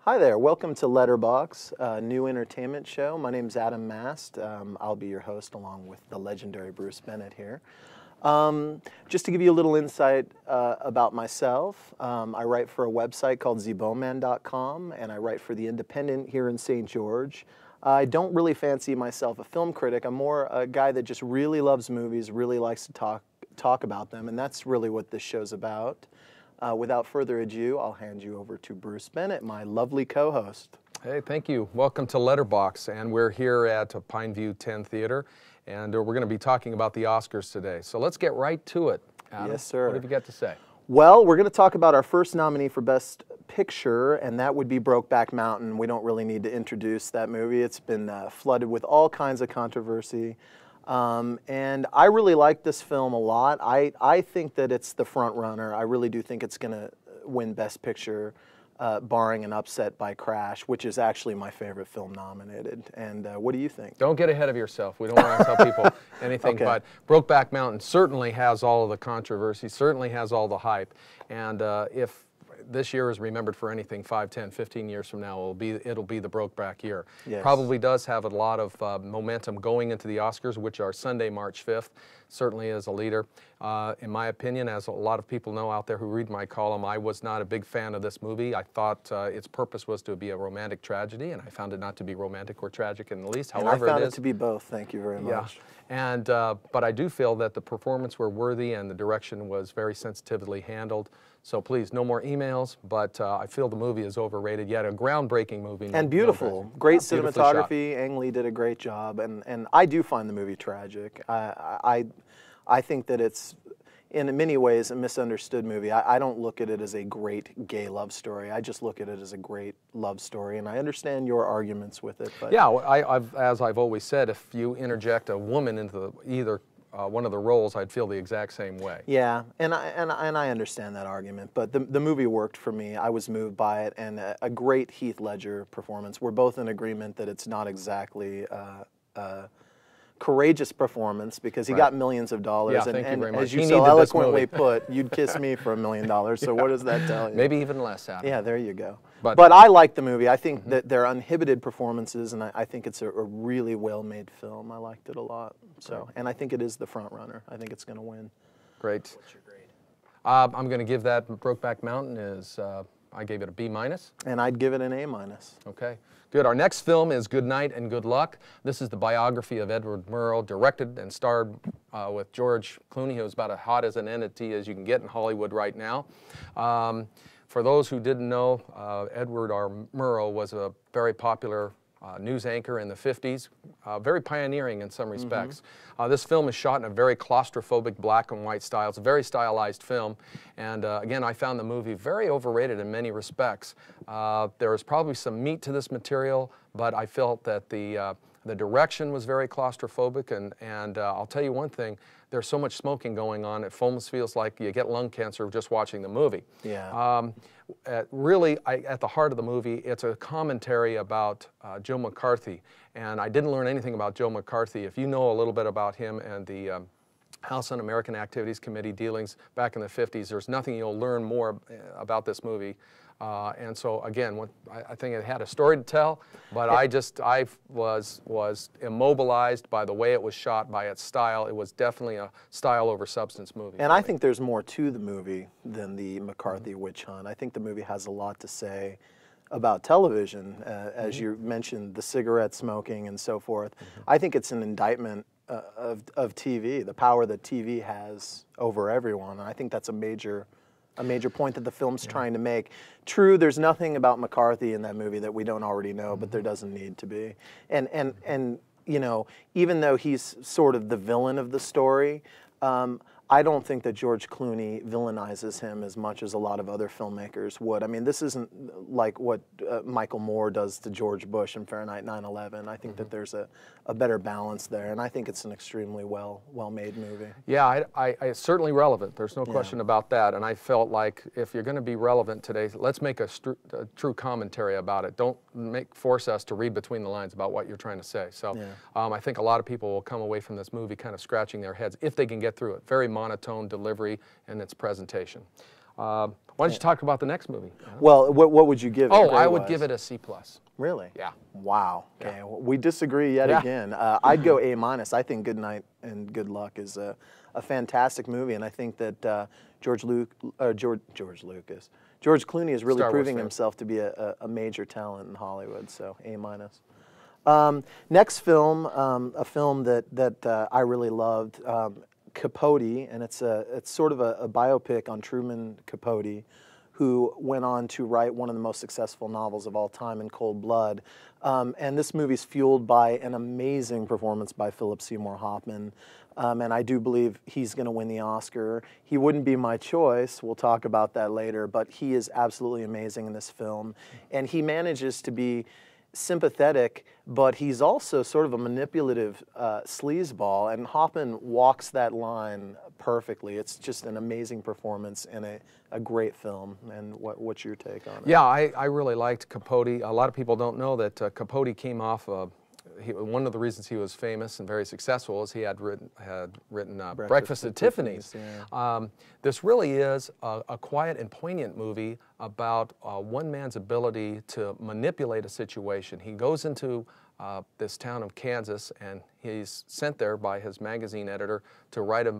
Hi there, welcome to Letterbox, a new entertainment show. My name's Adam Mast. I'll be your host along with the legendary Bruce Bennett here. Just to give you a little insight about myself, I write for a website called zbowman.com, and I write for The Independent here in St. George. I don't really fancy myself a film critic. I'm more a guy that just really loves movies, really likes to talk about them, and that's really what this show's about. Without further ado, I'll hand you over to Bruce Bennett, my lovely co-host. Hey, thank you. Welcome to Letterbox, and we're here at Pineview 10 Theater, and we're going to be talking about the Oscars today. So let's get right to it, Adam. Yes, sir. What have you got to say? Well, we're going to talk about our first nominee for Best Picture, and that would be BrokeBack Mountain. We don't really need to introduce that movie. It's been flooded with all kinds of controversy. And I really like this film a lot. I think that it's the front runner. I really do think it's going to win Best Picture, barring an upset by Crash, which is actually my favorite film nominated. And what do you think? Don't get ahead of yourself. We don't want to tell people anything, Okay. but BrokeBack Mountain certainly has all of the controversy, certainly has all the hype. And if this year is remembered for anything 5, 10, 15 years from now, it'll be the BrokeBack year. Yes. Probably does have a lot of momentum going into the Oscars, which are Sunday, March 5th. Certainly is a leader. In my opinion, as a lot of people know out there who read my column, I was not a big fan of this movie. I thought its purpose was to be a romantic tragedy, and I found it not to be romantic or tragic in the least. And However, I found it to be both. Thank you very much. Yeah. And, but I do feel that the performance were worthy and the direction was very sensitively handled. So please, no more emails, but I feel the movie is overrated, yet a groundbreaking movie. And beautiful. Great Beautifully shot. cinematography. Ang Lee did a great job, and I do find the movie tragic. I think that it's, in many ways, a misunderstood movie. I don't look at it as a great gay love story. I just look at it as a great love story, and I understand your arguments with it. But yeah, as I've always said, if you interject a woman into either one of the roles, I'd feel the exact same way. Yeah, and I understand that argument, but the movie worked for me. I was moved by it, and a great Heath Ledger performance. We're both in agreement that it's not exactly courageous performance because he got millions of dollars. Yeah, thank you very much. As you so eloquently put, you'd kiss me for $1 million. So what does that tell you? Maybe even less, Adam. Yeah, there you go. But I like the movie. I think that they're uninhibited performances, and I think it's a really well-made film. I liked it a lot. So, and I think it is the front runner. I think it's going to win. Great. What's your grade? I'm going to give that BrokeBack Mountain I gave it a B-. And I'd give it an A-. Okay, good. Our next film is Good Night and Good Luck. This is the biography of Edward Murrow, directed and starred with George Clooney, who's about as hot as an entity as you can get in Hollywood right now. For those who didn't know, Edward R. Murrow was a very popular news anchor in the 50s, very pioneering in some respects. This film is shot in a very claustrophobic black and white style. It's a very stylized film, and again, I found the movie very overrated in many respects. There is probably some meat to this material, but I felt that the direction was very claustrophobic, and I'll tell you one thing, there's so much smoking going on, it almost feels like you get lung cancer just watching the movie. Yeah. Really, at the heart of the movie, it's a commentary about Joe McCarthy, and I didn't learn anything about Joe McCarthy. If you know a little bit about him and the House Un-American Activities Committee dealings back in the 50s, there's nothing you'll learn more about this movie. And so again, I think it had a story to tell, but I was immobilized by the way it was shot, by its style. It was definitely a style over substance movie. And I think there's more to the movie than the McCarthy witch hunt. I think the movie has a lot to say about television, as you mentioned, the cigarette smoking and so forth. I think it's an indictment of TV, the power that TV has over everyone, and I think that's a major point that the film's trying to make. True, there's nothing about McCarthy in that movie that we don't already know, but there doesn't need to be. And you know, even though he's sort of the villain of the story, I don't think that George Clooney villainizes him as much as a lot of other filmmakers would. I mean, this isn't like what Michael Moore does to George Bush in Fahrenheit 9/11. I think that there's a better balance there, and I think it's an extremely well-made movie. Yeah, it's certainly relevant. There's no question about that, and I felt like if you're going to be relevant today, let's make a true commentary about it. Don't force us to read between the lines about what you're trying to say. So I think a lot of people will come away from this movie kind of scratching their heads if they can get through it. Very monotone delivery in its presentation. Why don't you talk about the next movie? Well, what would you give it? Oh, I would give it a C+. Really? Yeah. Wow. Okay. Yeah. Well, we disagree yet again. I'd go A-. I think Good Night and Good Luck is a fantastic movie, and I think that George Clooney is really proving himself to be a major talent in Hollywood. So A-. Next film, a film that I really loved, Capote, and it's sort of a biopic on Truman Capote, who went on to write one of the most successful novels of all time, In Cold Blood. And this movie's fueled by an amazing performance by Philip Seymour Hoffman. And I do believe he's going to win the Oscar. He wouldn't be my choice. We'll talk about that later. But he is absolutely amazing in this film. And he manages to be sympathetic, but he's also sort of a manipulative sleazeball, and Hoffman walks that line perfectly. It's just an amazing performance and a great film. And what's your take on it? Yeah, I really liked Capote. A lot of people don't know that Capote came off one of the reasons he was famous and very successful is he had written Breakfast at Tiffany's. Yeah. This really is a quiet and poignant movie about one man's ability to manipulate a situation. He goes into this town of Kansas, and he's sent there by his magazine editor to write a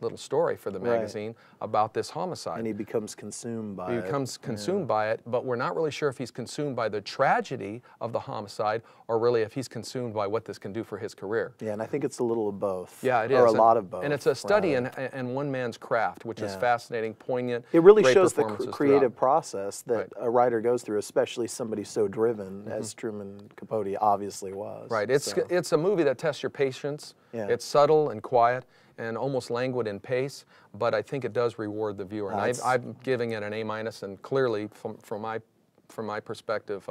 little story for the magazine about this homicide. And he becomes consumed by it. He becomes consumed by it, but we're not really sure if he's consumed by the tragedy of the homicide or really if he's consumed by what this can do for his career. Yeah, and I think it's a little of both. Yeah, it is. Or a lot of both. And it's a study in one man's craft, which is fascinating, poignant. It really shows the creative process that a writer goes through, especially somebody so driven as Truman Capote obviously was. Right. It's a movie that tests your patience. Yeah. It's subtle and quiet and almost languid in pace, but I think it does reward the viewer. And I'm giving it an A-, and clearly, from my perspective,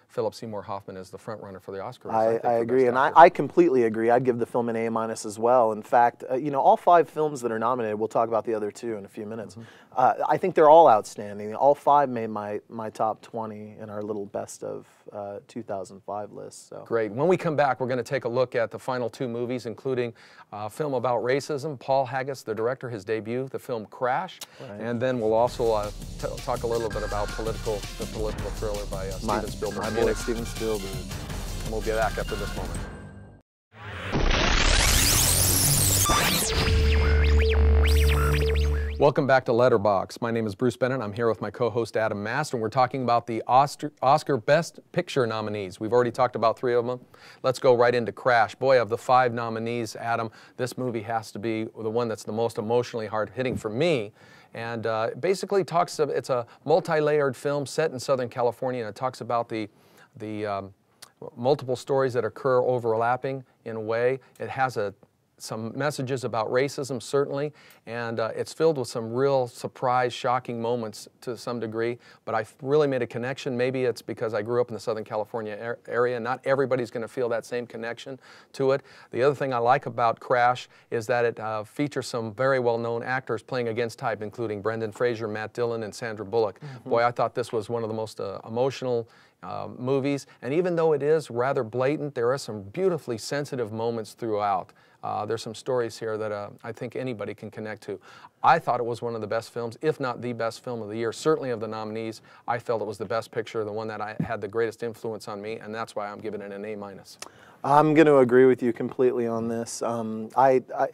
Philip Seymour Hoffman is the front runner for the Oscars. I agree, and I completely agree. I'd give the film an A- as well. In fact, all 5 films that are nominated, we'll talk about the other 2 in a few minutes. I think they're all outstanding. All 5 made my top 20 in our little best of 2005 list. So. Great. When we come back, we're going to take a look at the final 2 movies, including a film about racism, Paul Haggis, the director, his debut, the film Crash, and then we'll also talk a little bit about the political thriller by Steven Spielberg. Steven Spielberg. And we'll be back after this moment. Welcome back to Letterbox. My name is Bruce Bennett. I'm here with my co-host Adam Mast, and we're talking about the Oscar Best Picture nominees. We've already talked about 3 of them. Let's go right into Crash. Boy, of the 5 nominees, Adam, this movie has to be the one that's the most emotionally hard-hitting for me. And basically it's a multi-layered film set in Southern California, and it talks about the multiple stories that occur overlapping in a way. It has some messages about racism, certainly, and it's filled with some real surprise, shocking moments to some degree, but I really made a connection. Maybe it's because I grew up in the Southern California area. Not everybody's going to feel that same connection to it. The other thing I like about Crash is that it features some very well-known actors playing against type, including Brendan Fraser, Matt Dillon, and Sandra Bullock. Boy, I thought this was one of the most emotional movies, and even though it is rather blatant, there are some beautifully sensitive moments throughout. There's some stories here that I think anybody can connect to. I thought it was one of the best films, if not the best film of the year. Certainly of the nominees, I felt it was the best picture, the one that had the greatest influence on me, and that's why I'm giving it an A-. I'm going to agree with you completely on this.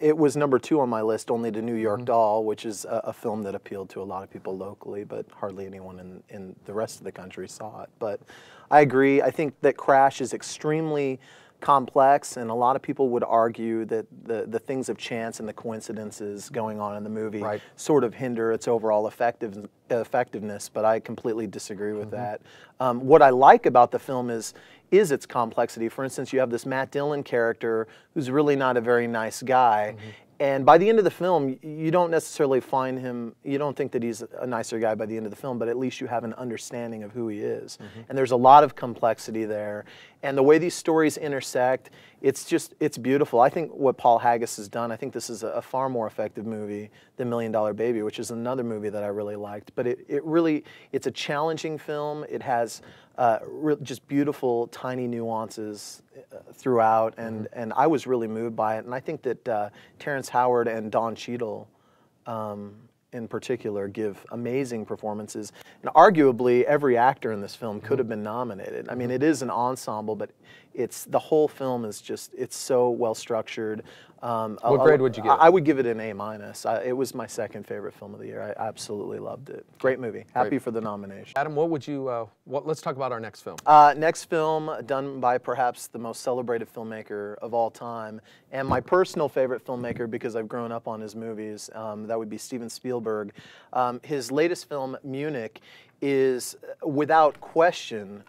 It was number 2 on my list, only to New York Doll, which is a film that appealed to a lot of people locally, but hardly anyone in the rest of the country saw it. But I agree. I think that Crash is extremely complex, and a lot of people would argue that the things of chance and the coincidences going on in the movie sort of hinder its overall effectiveness, but I completely disagree with that. What I like about the film is its complexity. For instance, you have this Matt Dillon character who's really not a very nice guy, and by the end of the film, you don't necessarily find him, you don't think that he's a nicer guy by the end of the film, but at least you have an understanding of who he is. And there's a lot of complexity there. And the way these stories intersect, it's beautiful. I think what Paul Haggis has done, I think this is a far more effective movie than $1 Million Baby, which is another movie that I really liked. But it's a challenging film. It has just beautiful, tiny nuances throughout, and I was really moved by it. And I think that Terrence Howard and Don Cheadle in particular give amazing performances, and arguably every actor in this film could have been nominated. I mean, it is an ensemble, but the whole film is just, it's so well structured. What grade would you give it? I would give it an A-. It was my second favorite film of the year. I absolutely loved it. Great movie. Happy for the nomination. Adam, what would you, let's talk about our next film. Next film done by perhaps the most celebrated filmmaker of all time, and my personal favorite filmmaker because I've grown up on his movies. That would be Steven Spielberg. His latest film, Munich, is without question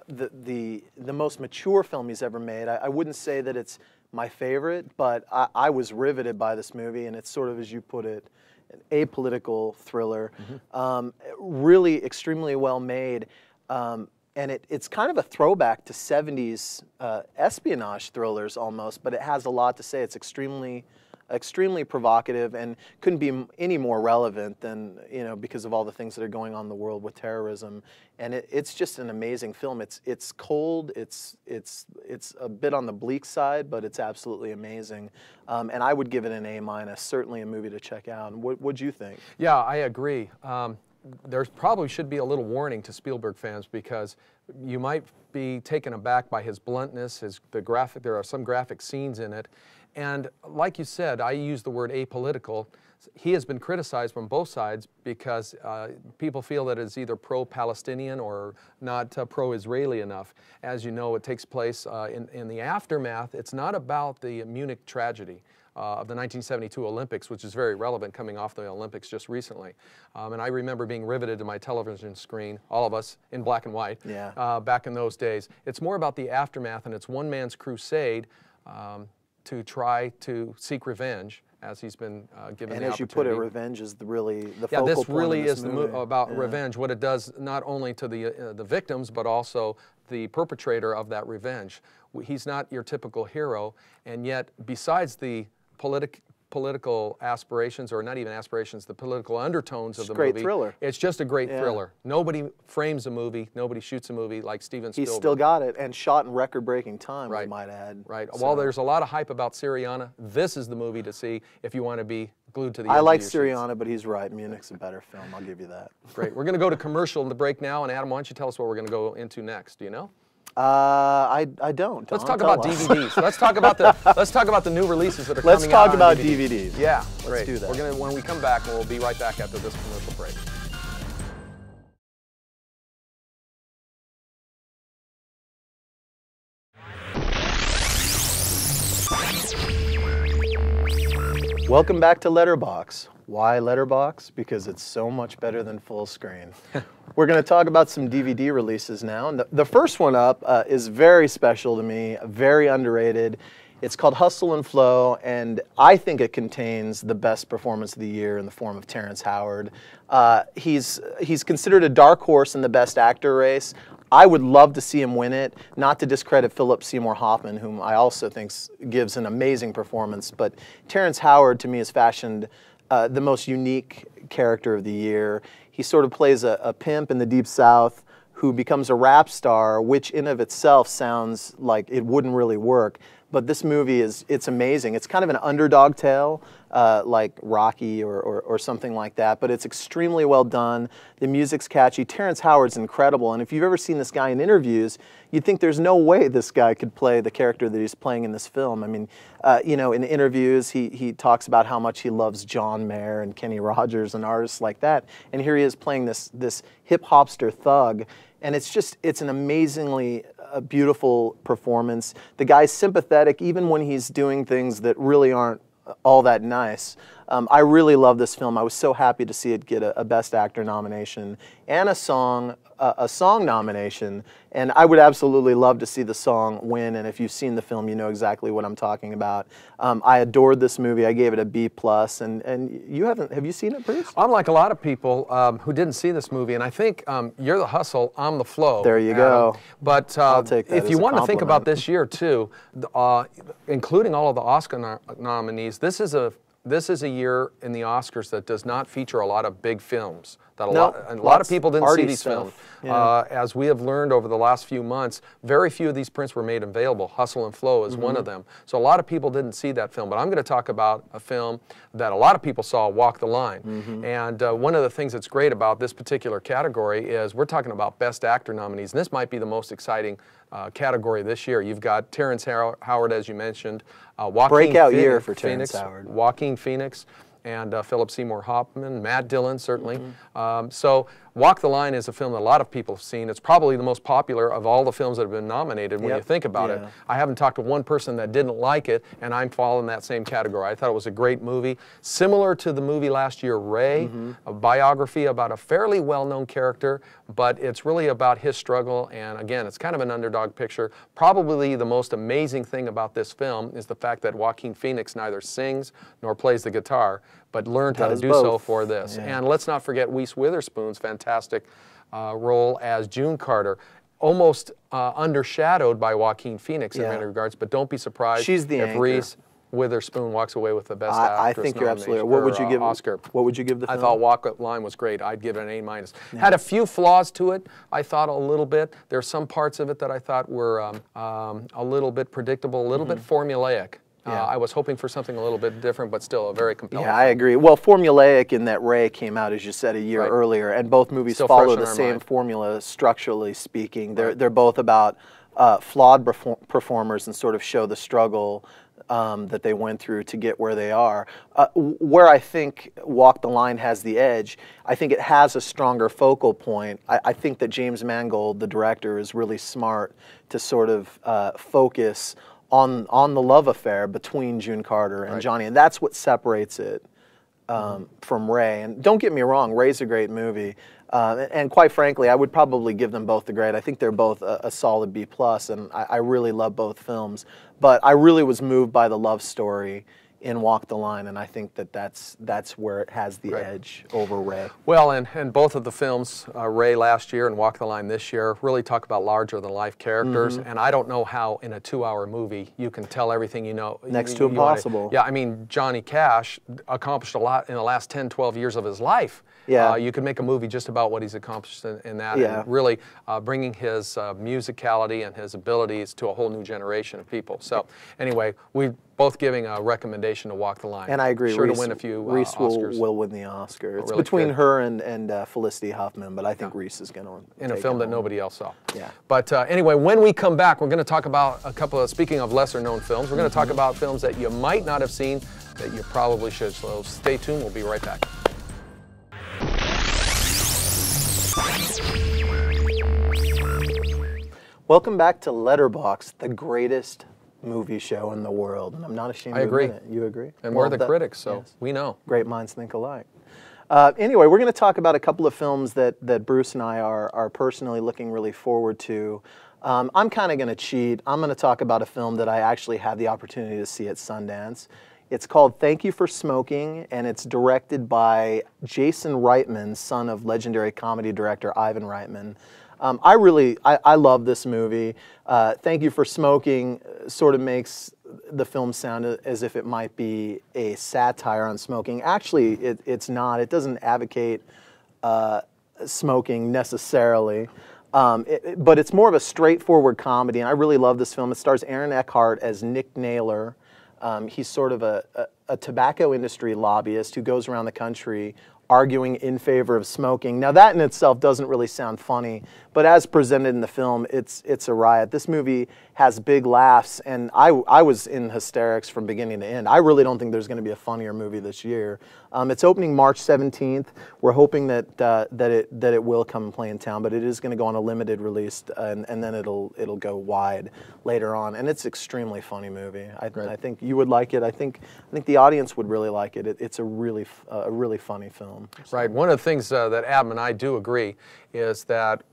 the most mature film he's ever made. I wouldn't say that it's my favorite, but I was riveted by this movie, and it's sort of, as you put it, an apolitical thriller. Really extremely well made, and it's kind of a throwback to 70s espionage thrillers almost, but it has a lot to say. It's extremely provocative and couldn't be any more relevant than, because of all the things that are going on in the world with terrorism. And it's just an amazing film. It's cold, it's a bit on the bleak side, but it's absolutely amazing. And I would give it an A-. Certainly a movie to check out. And what'd you think? Yeah, I agree. There probably should be a little warning to Spielberg fans, because you might be taken aback by his bluntness, there are some graphic scenes in it. And like you said, I use the word apolitical. He has been criticized from both sides because people feel that it's either pro-Palestinian or not pro-Israeli enough. As you know, it takes place in the aftermath. It's not about the Munich tragedy of the 1972 Olympics, which is very relevant coming off the Olympics just recently. And I remember being riveted to my television screen, all of us in black and white, back in those days. It's more about the aftermath, and it's one man's crusade to try to seek revenge, as he's been given the opportunity. And as you put it, revenge is really the focal point of this movie. Yeah, this really is about revenge, what it does not only to the victims, but also the perpetrator of that revenge. He's not your typical hero, and yet, besides the political aspirations, or not even aspirations, the political undertones of the movie. It's a great thriller. It's just a great thriller. Nobody frames a movie, nobody shoots a movie like Steven Spielberg. He's still got it, and shot in record-breaking time, I might add. Right. So. While there's a lot of hype about Syriana, this is the movie to see if you want to be glued to the edge I like of your Syriana, seats. But he's right. Munich's a better film. I'll give you that. Great. We're going to go to commercial in the break now, and Adam, why don't you tell us what we're going to go into next? Do you know? I don't. Let's talk about DVDs. let's talk about the new releases that are coming out. Let's talk about DVDs. Yeah, let's do that. We're gonna, when we come back, we'll be right back after this commercial break. Welcome back to Letterbox. Why Letterbox? Because it's so much better than full screen. We're going to talk about some DVD releases now. And the first one up is very special to me, very underrated. It's called Hustle and Flow, and I think it contains the best performance of the year in the form of Terrence Howard. He's considered a dark horse in the Best Actor race. I would love to see him win it, not to discredit Philip Seymour Hoffman, whom I also think gives an amazing performance, but Terrence Howard, to me, has fashioned the most unique character of the year. He sort of plays a pimp in the Deep South who becomes a rap star, which in of itself sounds like it wouldn't really work. But this movie it's amazing. It's kind of an underdog tale, like Rocky or something like that, but it's extremely well done. The music's catchy. Terrence Howard's incredible, and if you've ever seen this guy in interviews, you'd think there's no way this guy could play the character that he's playing in this film. I mean, in interviews, he talks about how much he loves John Mayer and Kenny Rogers and artists like that, and here he is playing this hip-hopster thug, and it's an amazingly beautiful performance. The guy's sympathetic even when he's doing things that really aren't all that nice. I really love this film. I was so happy to see it get a Best Actor nomination and a song nomination, and I would absolutely love to see the song win, and if you've seen the film, you know exactly what I'm talking about. I adored this movie. I gave it a B+, and you have you seen it, Bruce? I'm like a lot of people who didn't see this movie, and I think you're the hustle, I'm the flow. There you go. But I'll take that if you as a want to think about compliment. this year, too, including all of the Oscar nominees, this is a year in the Oscars that does not feature a lot of big films. that a Nope, lot of people didn't see arty these films. stuff. Yeah. As we have learned over the last few months, very few of these prints were made available. Hustle and Flow is one of them. So a lot of people didn't see that film, but I'm going to talk about a film that a lot of people saw, Walk the Line. And one of the things that's great about this particular category is we're talking about Best Actor nominees, and this might be the most exciting category this year. You've got Terrence Howard, as you mentioned, breakout year for Terrence Howard. Joaquin Phoenix, and Philip Seymour Hoffman, Matt Dillon, certainly. So Walk the Line is a film that a lot of people have seen. It's probably the most popular of all the films that have been nominated when you think about it. I haven't talked to one person that didn't like it, and I'm following that same category. I thought it was a great movie. Similar to the movie last year, Ray, a biography about a fairly well-known character, but it's really about his struggle, and again, it's kind of an underdog picture. Probably the most amazing thing about this film is the fact that Joaquin Phoenix neither sings nor plays the guitar, but learned how to do so for this. And let's not forget Reese Witherspoon's fantastic role as June Carter, almost undershadowed by Joaquin Phoenix in many regards, but don't be surprised if anchor. Reese Witherspoon walks away with the Best Actress I think you're absolutely right. What would you give Oscar? What would you give the film? I thought Walk the Line was great. I'd give it an A-. Had a few flaws to it, I thought, a little bit. There's some parts of it that I thought were a little bit predictable, a little bit formulaic. I was hoping for something a little bit different, but still a very compelling film. I agree. Well, formulaic in that Ray came out, as you said, a year earlier, and both movies follow the same formula, structurally speaking. They're both about flawed performers and sort of show the struggle that they went through to get where they are. Where I think Walk the Line has the edge, I think it has a stronger focal point. I think that James Mangold, the director, is really smart to sort of focus on the love affair between June Carter and Johnny, and that's what separates it from Ray. And don't get me wrong, Ray's a great movie, and quite frankly, I would probably give them both the grade. I think they're both a solid B+, and I really love both films. But I really was moved by the love story in Walk the Line, and I think that that's where it has the edge over Ray. Well, and both of the films, Ray last year and Walk the Line this year, really talk about larger-than-life characters, and I don't know how in a 2-hour movie you can tell everything you know. Next to impossible. I mean, Johnny Cash accomplished a lot in the last 10, 12 years of his life. You could make a movie just about what he's accomplished in that, and really bringing his musicality and his abilities to a whole new generation of people. So anyway, we both giving a recommendation to Walk the Line. And I agree. Sure to win a few Reese Oscars. will win the Oscar. It's really between her and Felicity Huffman, but I think Reese is going to in a film that nobody else saw. Yeah. But anyway, when we come back, we're going to talk about a couple of, speaking of lesser-known films, we're going to talk about films that you might not have seen that you probably should. So stay tuned. We'll be right back. Welcome back to Letterbox, the greatest movie show in the world, and I'm not ashamed to admit it. You agree? And we're the critics, so we know. Great minds think alike. Anyway, we're going to talk about a couple of films that Bruce and I are personally looking really forward to. I'm kind of going to cheat. I'm going to talk about a film that I actually had the opportunity to see at Sundance. It's called Thank You for Smoking, and it's directed by Jason Reitman, son of legendary comedy director Ivan Reitman. I love this movie. Thank You for Smoking sort of makes the film sound as if it might be a satire on smoking. Actually, it's not. It doesn't advocate smoking necessarily, but it's more of a straightforward comedy, and I really love this film. It stars Aaron Eckhart as Nick Naylor. He's sort of a tobacco industry lobbyist who goes around the country arguing in favor of smoking. Now that in itself doesn't really sound funny, but as presented in the film, it's a riot. This movie has big laughs, and I was in hysterics from beginning to end. I really don't think there's going to be a funnier movie this year. It's opening March 17th. We're hoping that it will come and play in town, but it is going to go on a limited release, and then it'll go wide later on. And it's an extremely funny movie. I think you would like it. I think the audience would really like it. It's a really funny film. Right. One of the things that Adam and I do agree is that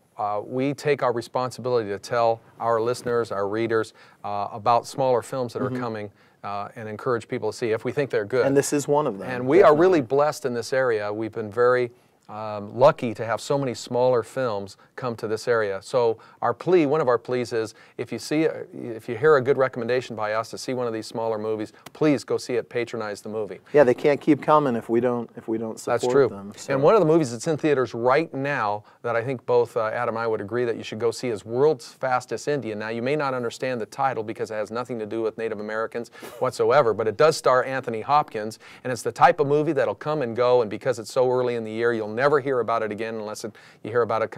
we take our responsibility to tell our listeners, our readers, about smaller films that are coming and encourage people to see if we think they're good. And this is one of them. And we are really blessed in this area. We've been very lucky to have so many smaller films come to this area. So our plea, one of our pleas is, if you hear a good recommendation by us to see one of these smaller movies, please go see it, patronize the movie. Yeah, they can't keep coming if we don't support That's true. them. So. And one of the movies that's in theaters right now that I think both Adam and I would agree that you should go see is World's Fastest Indian. Now, you may not understand the title because it has nothing to do with Native Americans whatsoever, but it does star Anthony Hopkins, and it's the type of movie that'll come and go, and because it's so early in the year, you'll never hear about it again unless you hear about it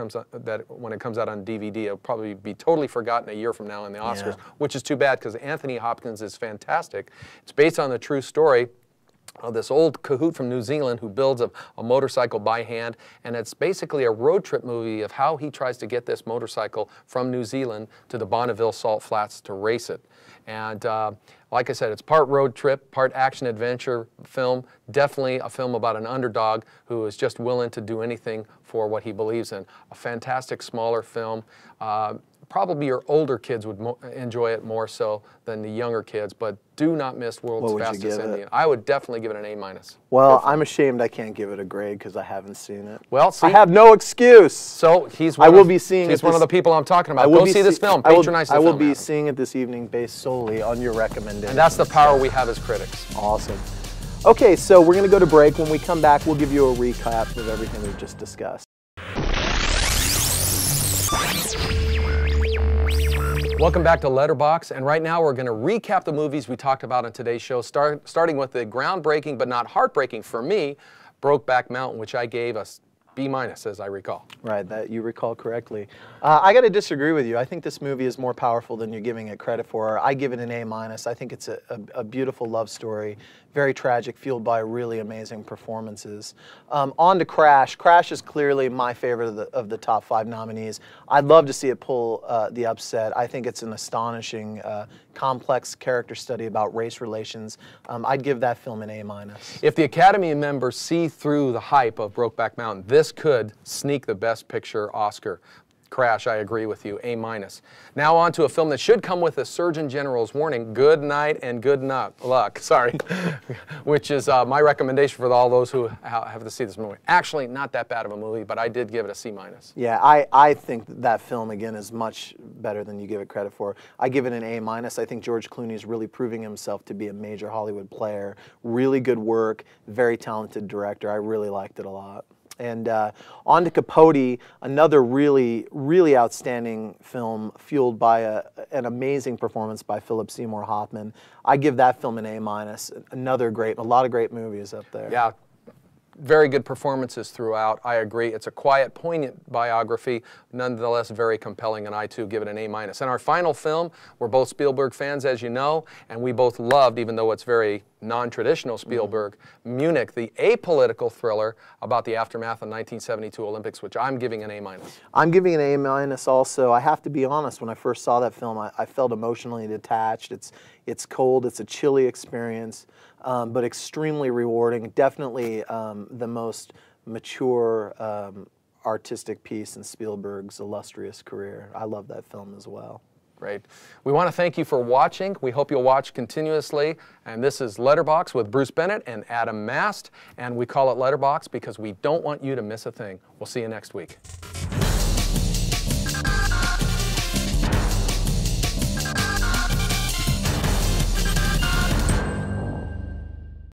when it comes out on DVD. It'll probably be totally forgotten a year from now in the Oscars, which is too bad because Anthony Hopkins is fantastic. It's based on the true story of this old cahoot from New Zealand who builds a motorcycle by hand, and it's basically a road trip movie of how he tries to get this motorcycle from New Zealand to the Bonneville Salt Flats to race it. And like I said, it's part road trip, part action adventure film, definitely a film about an underdog who is just willing to do anything for what he believes in. A fantastic smaller film. Probably your older kids would enjoy it more so than the younger kids, but do not miss World's Fastest Indian. I would definitely give it an A-. Well, I'm ashamed I can't give it a grade because I haven't seen it. Well, see, I have no excuse. So he's one of the people I'm talking about. Go see this film. Patronize the film. I will be seeing it this evening based solely on your recommendation. And that's the power we have as critics. Awesome. Okay, so we're going to go to break. When we come back, we'll give you a recap of everything we've just discussed. Welcome back to Letterbox, and right now we're going to recap the movies we talked about on today's show, starting with the groundbreaking but not heartbreaking for me, BrokeBack Mountain, which I gave a B-, as I recall. Right, that you recall correctly. I got to disagree with you. I think this movie is more powerful than you're giving it credit for. I give it an A-. I think it's a beautiful love story, very tragic, fueled by really amazing performances. On to Crash. Crash is clearly my favorite of the top 5 nominees. I'd love to see it pull the upset. I think it's an astonishing, complex character study about race relations. I'd give that film an A-. If the Academy members see through the hype of BrokeBack Mountain, this could sneak the Best Picture Oscar. Crash, I agree with you, A-. Now on to a film that should come with a Surgeon General's warning, Good Night and Good Luck, sorry, which is my recommendation for all those who have to see this movie. Actually, not that bad of a movie, but I did give it a C-. Yeah, I think that film, again, is much better than you give it credit for. I give it an A-. I think George Clooney is really proving himself to be a major Hollywood player. Really good work, very talented director. I really liked it a lot. And on to Capote, another really, really outstanding film fueled by an amazing performance by Philip Seymour Hoffman. I give that film an A-. A lot of great movies up there. Yeah. Very good performances throughout. I agree. It's a quiet, poignant biography, nonetheless very compelling, and I too give it an A-. And our final film, we're both Spielberg fans, as you know, and we both loved, even though it's very non-traditional Spielberg, Munich, the apolitical thriller about the aftermath of the 1972 Olympics, which I'm giving an A-. I'm giving an A- also. I have to be honest, when I first saw that film, I felt emotionally detached. It's cold, it's a chilly experience, but extremely rewarding. Definitely the most mature artistic piece in Spielberg's illustrious career. I love that film as well. Great. We want to thank you for watching. We hope you'll watch continuously. And this is Letterbox with Bruce Bennett and Adam Mast. And we call it Letterbox because we don't want you to miss a thing. We'll see you next week.